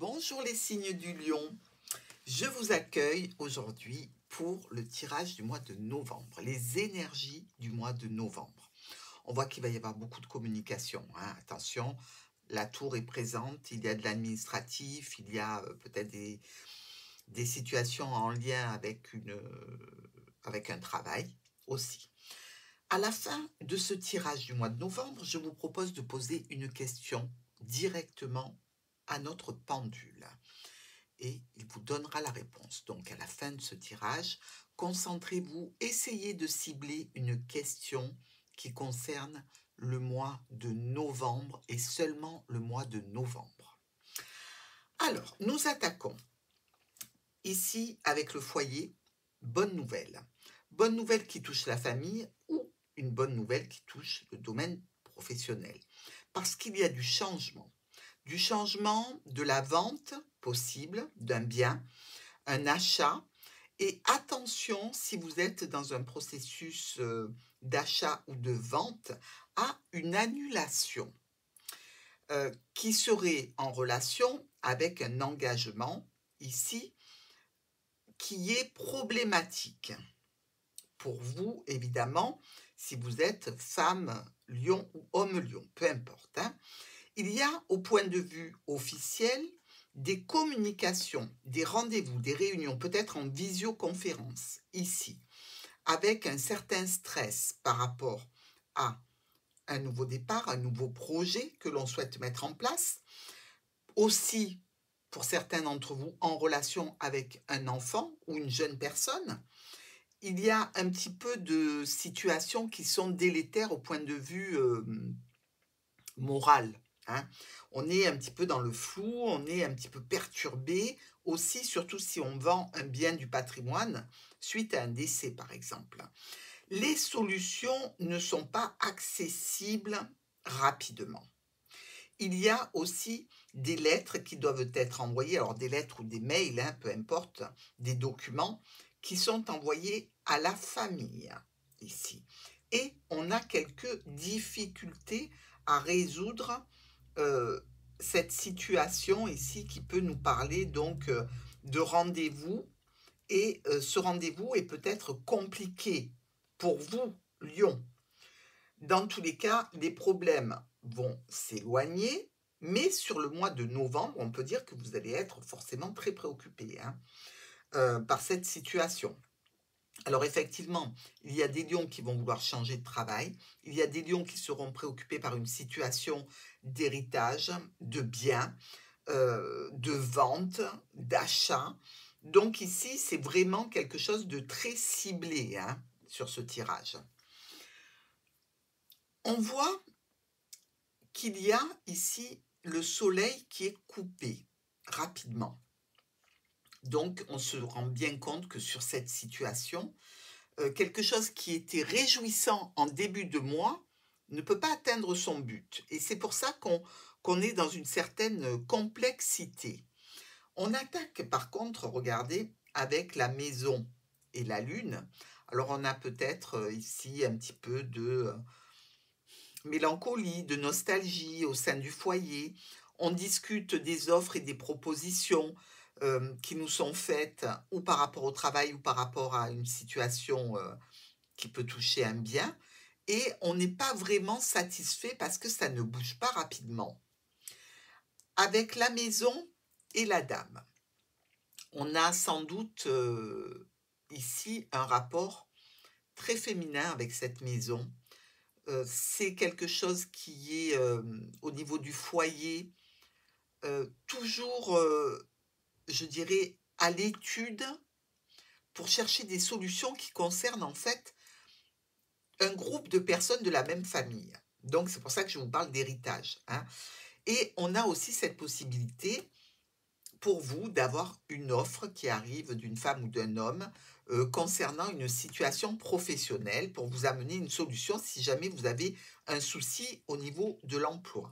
Bonjour les signes du lion, je vous accueille aujourd'hui pour le tirage du mois de novembre, les énergies du mois de novembre. On voit qu'il va y avoir beaucoup de communication, hein. Attention, la tour est présente, il y a de l'administratif, il y a peut-être des situations en lien avec, avec un travail aussi. À la fin de ce tirage du mois de novembre, je vous propose de poser une question directement à notre pendule et il vous donnera la réponse. Donc à la fin de ce tirage, concentrez-vous, essayez de cibler une question qui concerne le mois de novembre et seulement le mois de novembre. Alors, nous attaquons ici avec le foyer. Bonne nouvelle. Bonne nouvelle qui touche la famille ou une bonne nouvelle qui touche le domaine professionnel. Parce qu'il y a du changement de la vente possible d'un bien, un achat. Et attention, si vous êtes dans un processus d'achat ou de vente, à une annulation qui serait en relation avec un engagement ici qui est problématique. Pour vous, évidemment, si vous êtes femme lion ou homme lion, peu importe. Hein. Il y a, au point de vue officiel, des communications, des rendez-vous, des réunions, peut-être en visioconférence, ici, avec un certain stress par rapport à un nouveau départ, un nouveau projet que l'on souhaite mettre en place. Aussi, pour certains d'entre vous, en relation avec un enfant ou une jeune personne, il y a un petit peu de situations qui sont délétères au point de vue moral. Hein. On est un petit peu dans le flou, on est un petit peu perturbé aussi, surtout si on vend un bien du patrimoine suite à un décès par exemple. Les solutions ne sont pas accessibles rapidement. Il y a aussi des lettres qui doivent être envoyées, alors des lettres ou des mails, hein, peu importe, des documents qui sont envoyés à la famille ici. Et on a quelques difficultés à résoudre cette situation ici qui peut nous parler donc de rendez-vous. Et ce rendez-vous est peut-être compliqué pour vous, Lion. Dans tous les cas, les problèmes vont s'éloigner, mais sur le mois de novembre, on peut dire que vous allez être forcément très préoccupé par cette situation. Alors effectivement, il y a des lions qui vont vouloir changer de travail, il y a des lions qui seront préoccupés par une situation d'héritage, de biens, de vente, d'achat. Donc ici, c'est vraiment quelque chose de très ciblé sur ce tirage. On voit qu'il y a ici le soleil qui est coupé rapidement. Donc, on se rend bien compte que sur cette situation, quelque chose qui était réjouissant en début de mois ne peut pas atteindre son but. Et c'est pour ça qu'on est dans une certaine complexité. On attaque par contre, regardez, avec la maison et la lune. Alors, on a peut-être ici un petit peu de mélancolie, de nostalgie au sein du foyer. On discute des offres et des propositions qui nous sont faites ou par rapport au travail ou par rapport à une situation qui peut toucher un bien. Et on n'est pas vraiment satisfait parce que ça ne bouge pas rapidement. Avec la maison et la dame, on a sans doute ici un rapport très féminin avec cette maison. C'est quelque chose qui est au niveau du foyer toujours, je dirais, à l'étude pour chercher des solutions qui concernent en fait un groupe de personnes de la même famille. Donc c'est pour ça que je vous parle d'héritage. Hein. Et on a aussi cette possibilité pour vous d'avoir une offre qui arrive d'une femme ou d'un homme concernant une situation professionnelle pour vous amener une solution si jamais vous avez un souci au niveau de l'emploi.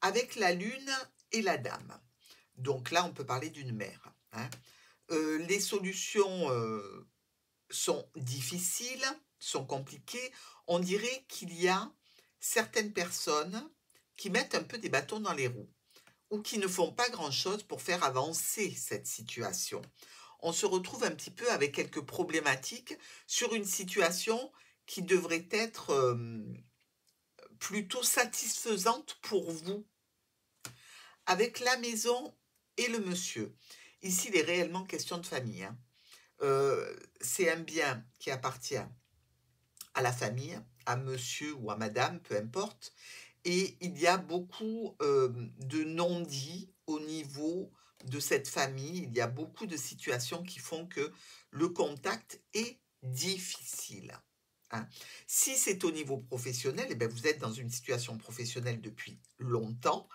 Avec la lune et la dame. Donc là, on peut parler d'une mère. Hein. Les solutions sont difficiles, sont compliquées. On dirait qu'il y a certaines personnes qui mettent un peu des bâtons dans les roues. ou qui ne font pas grand-chose pour faire avancer cette situation. On se retrouve un petit peu avec quelques problématiques sur une situation qui devrait être plutôt satisfaisante pour vous. Avec la maison et le monsieur, ici il est réellement question de famille, hein. C'est un bien qui appartient à la famille, à monsieur ou à madame, peu importe, et il y a beaucoup de non-dits au niveau de cette famille. Il y a beaucoup de situations qui font que le contact est difficile, hein. Si c'est au niveau professionnel, eh bien vous êtes dans une situation professionnelle depuis longtemps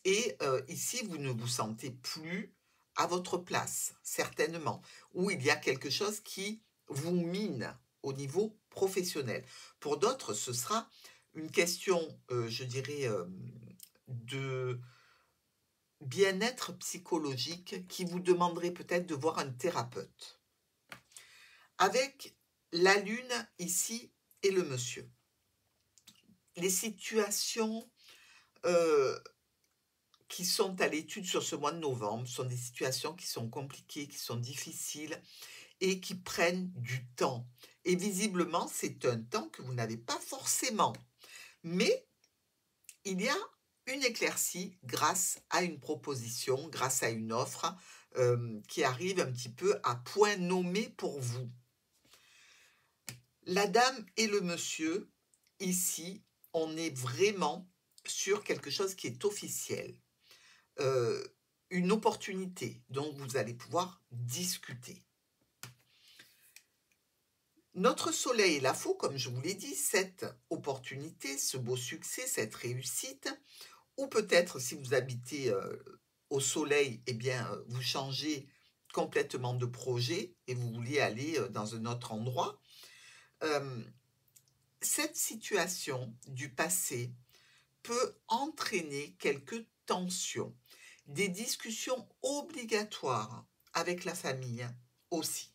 et ici, vous ne vous sentez plus à votre place, certainement, ou il y a quelque chose qui vous mine au niveau professionnel. Pour d'autres, ce sera une question, je dirais, de bien-être psychologique qui vous demanderait peut-être de voir un thérapeute. Avec la lune ici et le monsieur, les situations qui sont à l'étude sur ce mois de novembre sont des situations qui sont compliquées, qui sont difficiles et qui prennent du temps. Et visiblement, c'est un temps que vous n'avez pas forcément. Mais il y a une éclaircie grâce à une proposition, grâce à une offre qui arrive un petit peu à point nommé pour vous. La dame et le monsieur, ici, on est vraiment sur quelque chose qui est officiel. Une opportunité dont vous allez pouvoir discuter. Notre soleil est la faux, comme je vous l'ai dit, cette opportunité, ce beau succès, cette réussite, ou peut-être si vous habitez au soleil, eh bien, vous changez complètement de projet et vous vouliez aller dans un autre endroit. Cette situation du passé peut entraîner quelques tensions, des discussions obligatoires avec la famille aussi.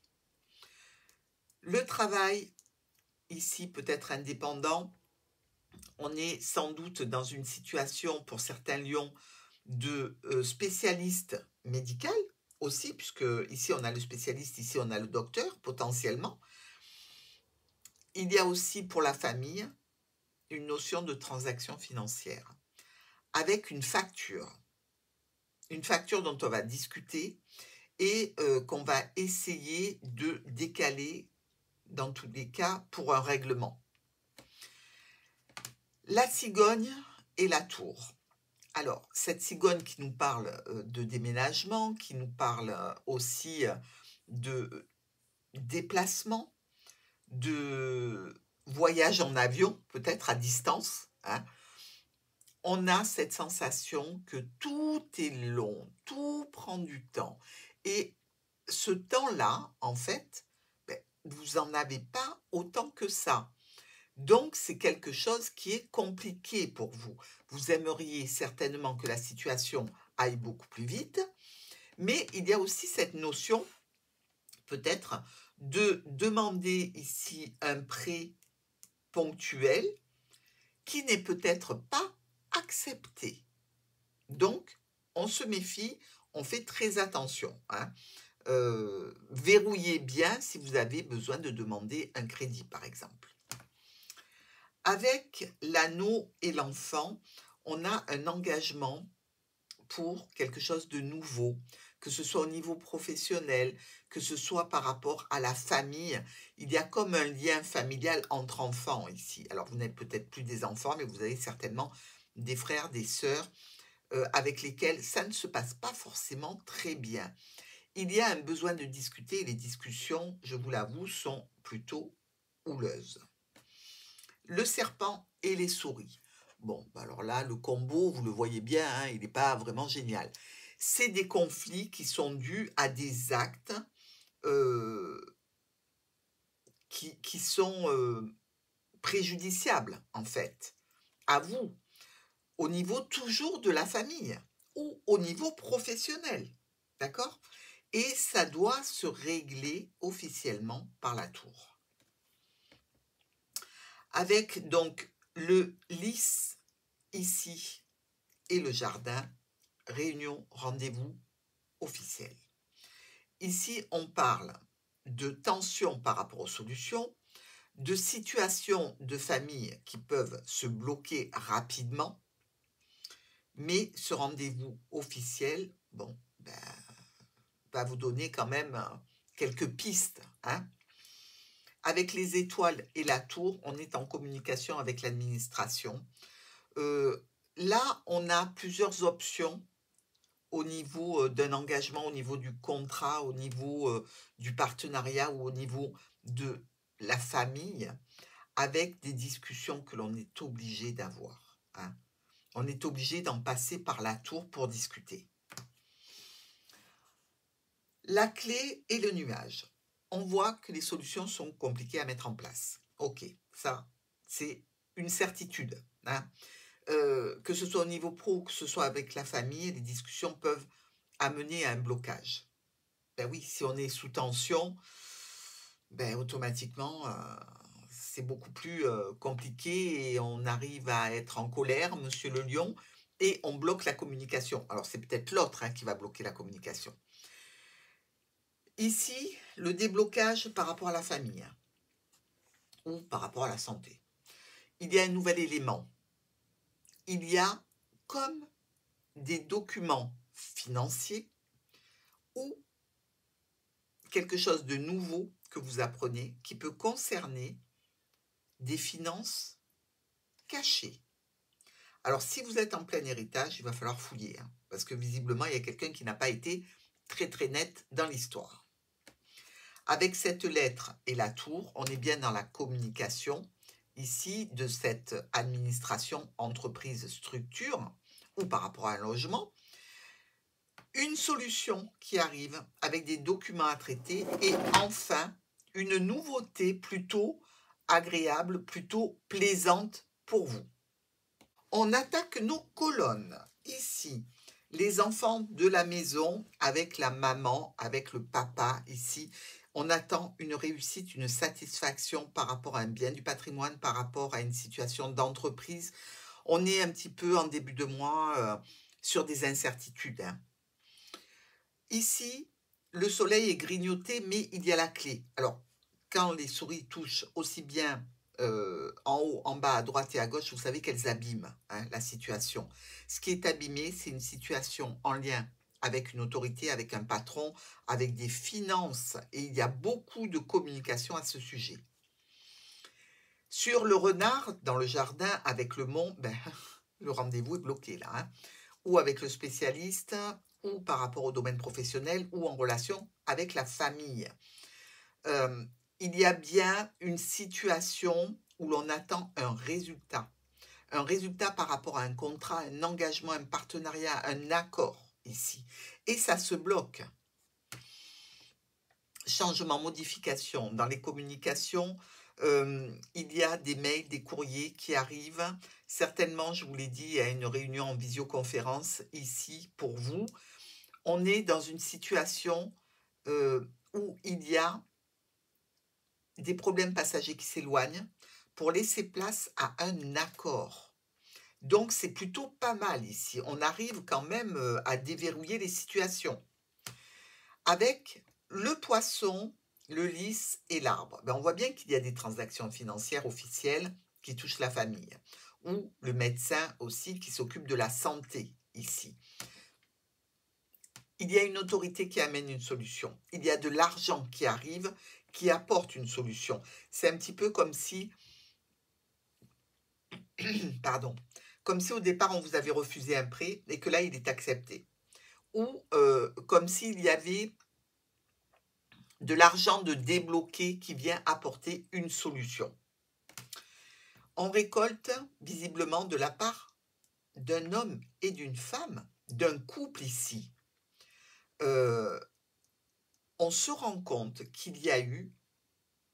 Le travail, ici, peut être indépendant. On est sans doute dans une situation, pour certains lions, de spécialiste médical aussi, puisque ici on a le spécialiste, ici on a le docteur, potentiellement. Il y a aussi pour la famille une notion de transaction financière, avec une facture dont on va discuter et qu'on va essayer de décaler dans tous les cas pour un règlement. La cigogne et la tour. Alors, cette cigogne qui nous parle de déménagement, qui nous parle aussi de déplacement, de voyage en avion, peut-être à distance, hein. On a cette sensation que tout est long, tout prend du temps. Et ce temps-là, en fait, vous n'en avez pas autant que ça. Donc, c'est quelque chose qui est compliqué pour vous. Vous aimeriez certainement que la situation aille beaucoup plus vite, mais il y a aussi cette notion, peut-être, de demander ici un prêt ponctuel qui n'est peut-être pas accepté. Donc, on se méfie, on fait très attention, hein. Verrouillez bien si vous avez besoin de demander un crédit, par exemple. Avec l'anneau et l'enfant, on a un engagement pour quelque chose de nouveau, que ce soit au niveau professionnel, que ce soit par rapport à la famille. Il y a comme un lien familial entre enfants ici. Alors, vous n'êtes peut-être plus des enfants, mais vous avez certainement des frères, des sœurs avec lesquels ça ne se passe pas forcément très bien. Il y a un besoin de discuter et les discussions, je vous l'avoue, sont plutôt houleuses. Le serpent et les souris. Bon, alors là, le combo, vous le voyez bien, hein, il n'est pas vraiment génial. C'est des conflits qui sont dus à des actes qui sont préjudiciables, en fait, à vous, au niveau toujours de la famille ou au niveau professionnel, d'accord? Et ça doit se régler officiellement par la tour. Avec donc le lys ici et le jardin, réunion, rendez-vous officiel. Ici, on parle de tensions par rapport aux solutions, de situations de famille qui peuvent se bloquer rapidement, mais ce rendez-vous officiel, bon, ben, va vous donner quand même quelques pistes, hein. Avec les étoiles et la tour, on est en communication avec l'administration. Là, on a plusieurs options au niveau d'un engagement, au niveau du contrat, au niveau du partenariat ou au niveau de la famille, avec des discussions que l'on est obligé d'avoir, hein. On est obligé d'en passer par la tour pour discuter. La clé et le nuage. On voit que les solutions sont compliquées à mettre en place. Ok, ça, c'est une certitude, hein. Que ce soit au niveau pro ou que ce soit avec la famille, les discussions peuvent amener à un blocage. Ben oui, si on est sous tension, ben automatiquement, c'est beaucoup plus compliqué et on arrive à être en colère, monsieur le lion, et on bloque la communication. Alors c'est peut-être l'autre, hein, qui va bloquer la communication. Ici, le déblocage par rapport à la famille ou par rapport à la santé. Il y a un nouvel élément. Il y a comme des documents financiers ou quelque chose de nouveau que vous apprenez qui peut concerner des finances cachées. Alors, si vous êtes en plein héritage, il va falloir fouiller, hein, parce que visiblement, il y a quelqu'un qui n'a pas été très très net dans l'histoire. Avec cette lettre et la tour, on est bien dans la communication, ici, de cette administration, entreprise, structure, ou par rapport à un logement. Une solution qui arrive avec des documents à traiter et enfin, une nouveauté plutôt agréable, plutôt plaisante pour vous. On attaque nos colonnes. Ici, les enfants de la maison avec la maman, avec le papa ici. On attend une réussite, une satisfaction par rapport à un bien du patrimoine, par rapport à une situation d'entreprise. On est un petit peu en début de mois sur des incertitudes, hein. Ici, le soleil est grignoté, mais il y a la clé. Alors, quand les souris touchent aussi bien en haut, en bas, à droite et à gauche, vous savez qu'elles abîment, hein, la situation. Ce qui est abîmé, c'est une situation en lien avec une autorité, avec un patron, avec des finances, et il y a beaucoup de communication à ce sujet. Sur le renard, dans le jardin, avec le mont, ben, le rendez-vous est bloqué là, hein. Ou avec le spécialiste, ou par rapport au domaine professionnel, ou en relation avec la famille. Il y a bien une situation où l'on attend un résultat. Un résultat par rapport à un contrat, un engagement, un partenariat, un accord ici. Et ça se bloque. Changement, modification dans les communications. Il y a des mails, des courriers qui arrivent. Certainement, je vous l'ai dit, il y a une réunion en visioconférence ici pour vous. On est dans une situation où il y a des problèmes passagers qui s'éloignent pour laisser place à un accord. Donc, c'est plutôt pas mal ici. On arrive quand même à déverrouiller les situations. Avec le poisson, le lys et l'arbre, ben on voit bien qu'il y a des transactions financières officielles qui touchent la famille. Ou le médecin aussi qui s'occupe de la santé ici. Il y a une autorité qui amène une solution. Il y a de l'argent qui arrive, qui apporte une solution. C'est un petit peu comme si, pardon, comme si au départ on vous avait refusé un prêt et que là il est accepté. Ou comme s'il y avait de l'argent de débloqué qui vient apporter une solution. On récolte visiblement de la part d'un homme et d'une femme, d'un couple ici. On se rend compte qu'il y a eu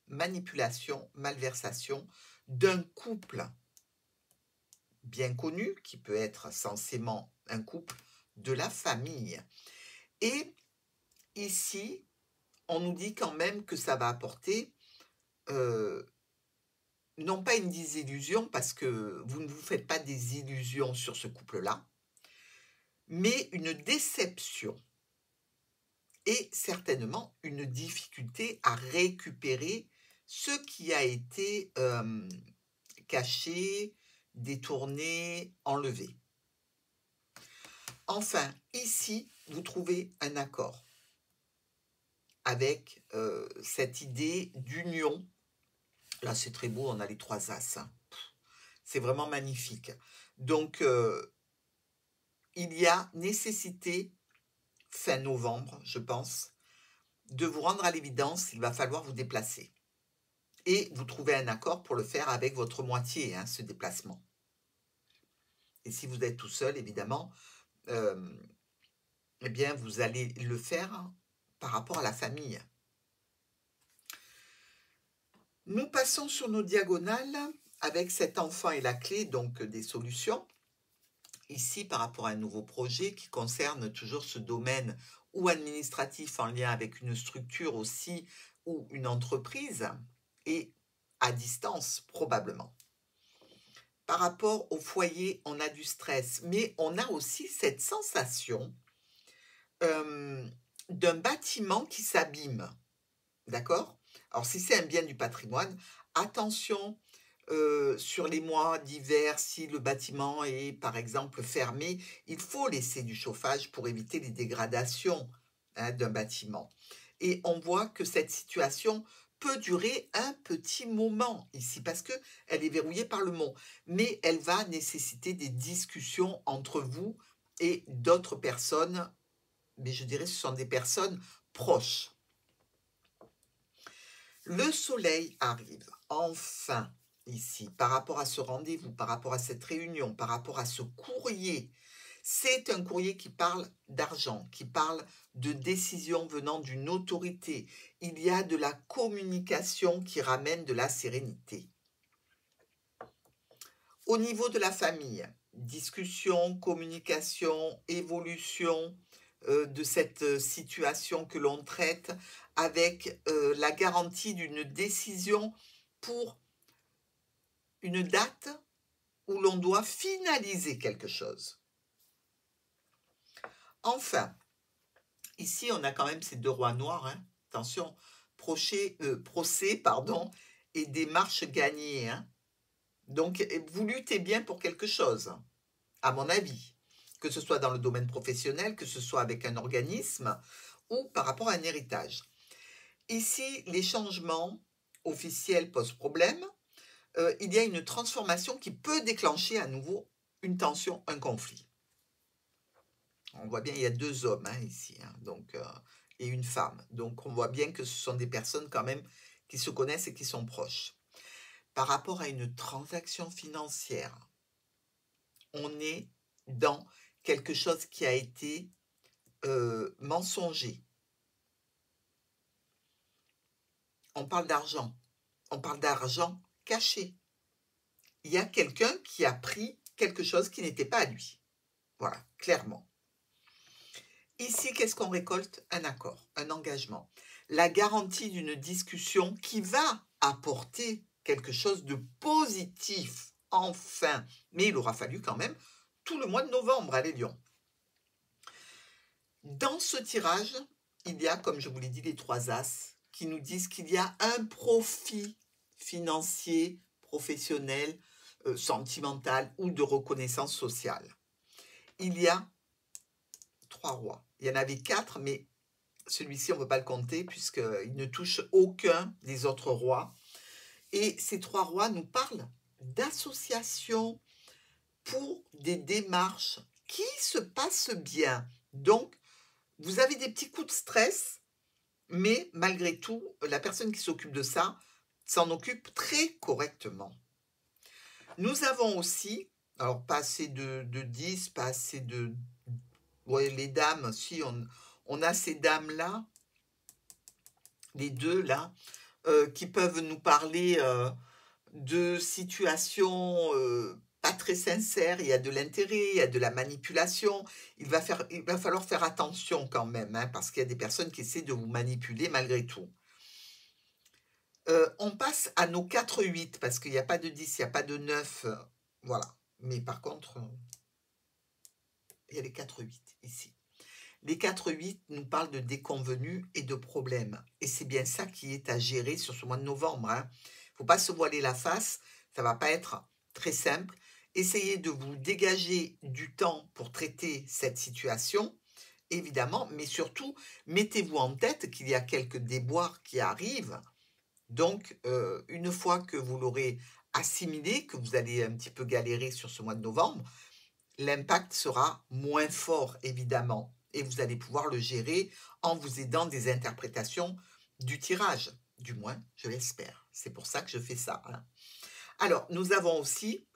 manipulation, malversation d'un couple bien connu, qui peut être censément un couple de la famille. Et ici, on nous dit quand même que ça va apporter, non pas une désillusion, parce que vous ne vous faites pas des illusions sur ce couple-là, mais une déception et certainement une difficulté à récupérer ce qui a été caché, détourné, enlevé. Enfin, ici, vous trouvez un accord avec cette idée d'union. Là, c'est très beau, on a les 3 As. Hein. C'est vraiment magnifique. Donc, il y a nécessité, fin novembre, je pense, de vous rendre à l'évidence, il va falloir vous déplacer. Et vous trouvez un accord pour le faire avec votre moitié, hein, ce déplacement. Et si vous êtes tout seul, évidemment, eh bien, vous allez le faire par rapport à la famille. Nous passons sur nos diagonales avec cet enfant et la clé, donc des solutions. Ici, par rapport à un nouveau projet qui concerne toujours ce domaine ou administratif en lien avec une structure aussi ou une entreprise et à distance probablement. Par rapport au foyer, on a du stress, mais on a aussi cette sensation d'un bâtiment qui s'abîme. D'accord? Alors, si c'est un bien du patrimoine, attention sur les mois d'hiver, si le bâtiment est, par exemple, fermé, il faut laisser du chauffage pour éviter les dégradations hein, d'un bâtiment. Et on voit que cette situation peut durer un petit moment ici, parce qu'elle est verrouillée par le mot, mais elle va nécessiter des discussions entre vous et d'autres personnes, mais je dirais que ce sont des personnes proches. Le soleil arrive, enfin, ici, par rapport à ce rendez-vous, par rapport à cette réunion, par rapport à ce courrier. C'est un courrier qui parle d'argent, qui parle de décision venant d'une autorité. Il y a de la communication qui ramène de la sérénité. Au niveau de la famille, discussion, communication, évolution de cette situation que l'on traite avec la garantie d'une décision pour une date où l'on doit finaliser quelque chose. Enfin, ici on a quand même ces 2 rois noirs, hein. Attention, procès, et démarche gagnée. Hein. Donc vous luttez bien pour quelque chose, à mon avis, que ce soit dans le domaine professionnel, que ce soit avec un organisme ou par rapport à un héritage. Ici, les changements officiels posent problème. Il y a une transformation qui peut déclencher à nouveau une tension, un conflit. On voit bien, il y a 2 hommes hein, ici, hein, donc, et une femme. Donc, on voit bien que ce sont des personnes quand même qui se connaissent et qui sont proches. Par rapport à une transaction financière, on est dans quelque chose qui a été mensonger. On parle d'argent caché. Il y a quelqu'un qui a pris quelque chose qui n'était pas à lui. Voilà, clairement. Ici, qu'est-ce qu'on récolte? Un accord, un engagement. La garantie d'une discussion qui va apporter quelque chose de positif, enfin. Mais il aura fallu quand même tout le mois de novembre à les Lions. Dans ce tirage, il y a, comme je vous l'ai dit, les 3 As qui nous disent qu'il y a un profit financier, professionnel, sentimental ou de reconnaissance sociale. Il y a 3 rois. Il y en avait 4, mais celui-ci, on ne peut pas le compter puisqu'il ne touche aucun des autres rois. Et ces 3 rois nous parlent d'associations pour des démarches qui se passent bien. Donc, vous avez des petits coups de stress, mais malgré tout, la personne qui s'occupe de ça s'en occupe très correctement. Nous avons aussi, alors pas assez de 10, pas assez de... Ouais, les dames, si, on a ces dames-là, les 2 là, qui peuvent nous parler de situations pas très sincères. Il y a de l'intérêt, il y a de la manipulation. Il va falloir faire attention quand même, hein, parce qu'il y a des personnes qui essaient de vous manipuler malgré tout. On passe à nos 4-8, parce qu'il n'y a pas de 10, il n'y a pas de 9. Voilà. Mais par contre, Il y a les 4-8 ici. Les 4-8 nous parlent de déconvenus et de problèmes. Et c'est bien ça qui est à gérer sur ce mois de novembre. Il ne faut pas se voiler la face. Ça ne va pas être très simple. Essayez de vous dégager du temps pour traiter cette situation, évidemment. Mais surtout, mettez-vous en tête qu'il y a quelques déboires qui arrivent. Donc, une fois que vous l'aurez assimilé, que vous allez un petit peu galérer sur ce mois de novembre, l'impact sera moins fort, évidemment, et vous allez pouvoir le gérer en vous aidant des interprétations du tirage. Du moins, je l'espère. C'est pour ça que je fais ça. Alors, nous avons aussi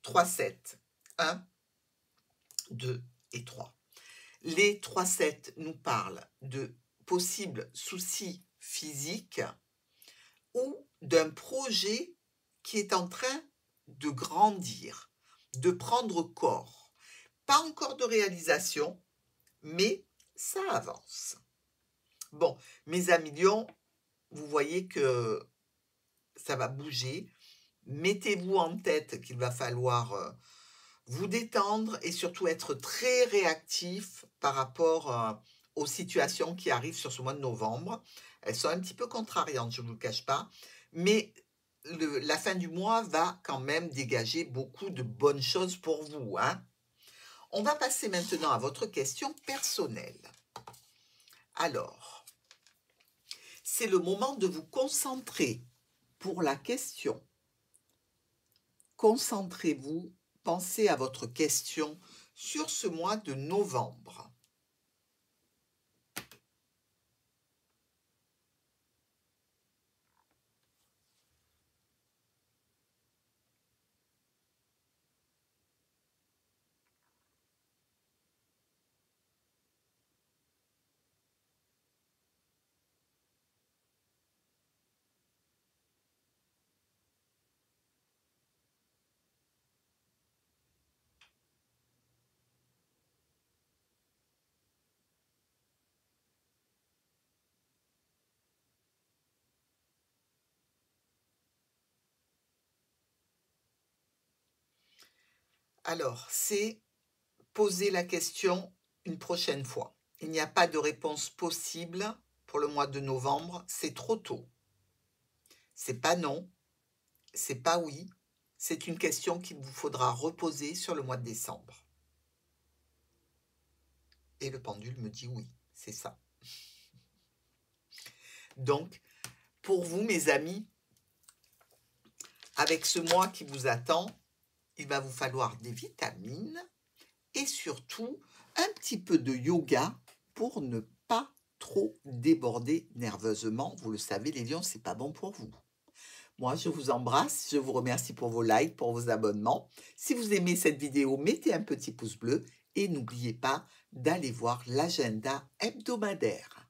3-7. 1, 2 et 3. Les 3-7 nous parlent de possibles soucis physiques ou d'un projet qui est en train de grandir, de prendre corps. Pas encore de réalisation, mais ça avance. Bon, mes amis lions, vous voyez que ça va bouger. Mettez-vous en tête qu'il va falloir vous détendre et surtout être très réactif par rapport aux situations qui arrivent sur ce mois de novembre. Elles sont un petit peu contrariantes, je ne vous le cache pas, mais la fin du mois va quand même dégager beaucoup de bonnes choses pour vous. On va passer maintenant à votre question personnelle. Alors, c'est le moment de vous concentrer pour la question. Concentrez-vous, pensez à votre question sur ce mois de novembre. Alors, c'est poser la question une prochaine fois. Il n'y a pas de réponse possible pour le mois de novembre, c'est trop tôt. C'est pas non, c'est pas oui, c'est une question qu'il vous faudra reposer sur le mois de décembre. Et le pendule me dit oui, c'est ça. Donc, pour vous, mes amis, avec ce mois qui vous attend, il va vous falloir des vitamines et surtout un petit peu de yoga pour ne pas trop déborder nerveusement. Vous le savez, les lions, c'est pas bon pour vous. Moi, je vous embrasse, je vous remercie pour vos likes, pour vos abonnements. Si vous aimez cette vidéo, mettez un petit pouce bleu et n'oubliez pas d'aller voir l'agenda hebdomadaire.